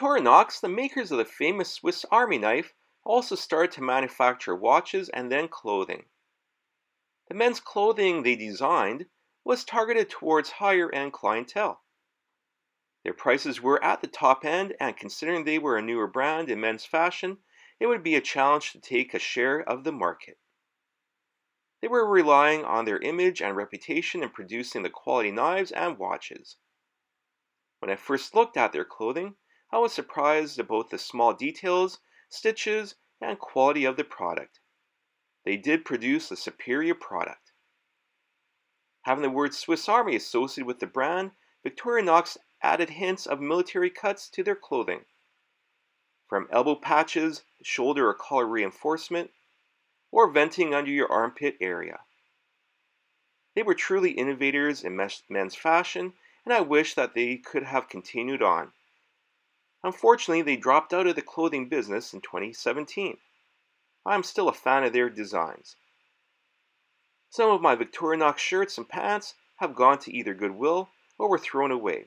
Victorinox, the makers of the famous Swiss Army knife, also started to manufacture watches and then clothing. The men's clothing they designed was targeted towards higher-end clientele. Their prices were at the top end, and considering they were a newer brand in men's fashion, it would be a challenge to take a share of the market. They were relying on their image and reputation in producing the quality knives and watches. When I first looked at their clothing, I was surprised about the small details, stitches, and quality of the product. They did produce a superior product. Having the word Swiss Army associated with the brand, Victorinox added hints of military cuts to their clothing. From elbow patches, shoulder or collar reinforcement, or venting under your armpit area. They were truly innovators in men's fashion, and I wish that they could have continued on. Unfortunately, they dropped out of the clothing business in 2017. I am still a fan of their designs. Some of my Victorinox shirts and pants have gone to either Goodwill or were thrown away.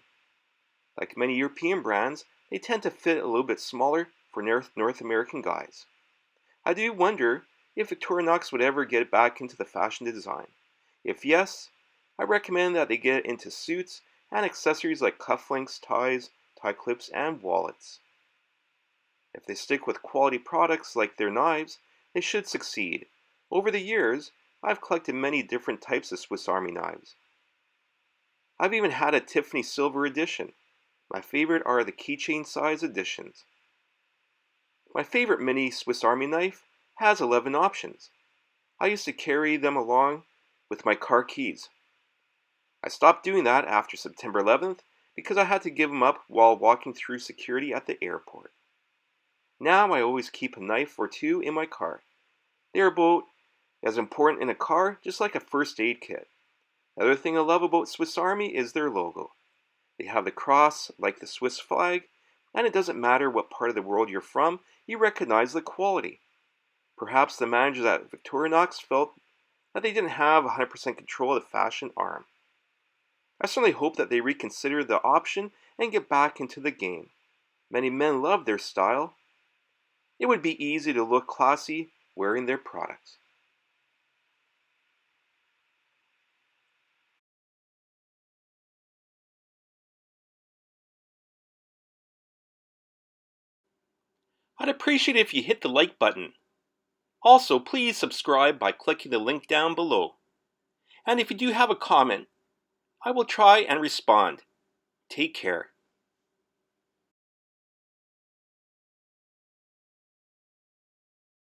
Like many European brands, they tend to fit a little bit smaller for North American guys. I do wonder if Victorinox would ever get back into the fashion design. If yes, I recommend that they get into suits and accessories like cufflinks, ties, tie clips, and wallets. If they stick with quality products like their knives, they should succeed. Over the years, I've collected many different types of Swiss Army knives. I've even had a Tiffany silver edition. My favorite are the keychain size editions. My favorite mini Swiss Army knife has 11 options. I used to carry them along with my car keys. I stopped doing that after September 11th because I had to give them up while walking through security at the airport. Now I always keep a knife or two in my car. They're about as important in a car, just like a first aid kit. The other thing I love about Swiss Army is their logo. They have the cross like the Swiss flag, and it doesn't matter what part of the world you're from, you recognize the quality. Perhaps the managers at Victorinox felt that they didn't have 100% control of the fashion arm. I certainly hope that they reconsider the option and get back into the game. Many men love their style. It would be easy to look classy wearing their products. I'd appreciate it if you hit the like button. Also, please subscribe by clicking the link down below. And if you do have a comment, I will try and respond. Take care.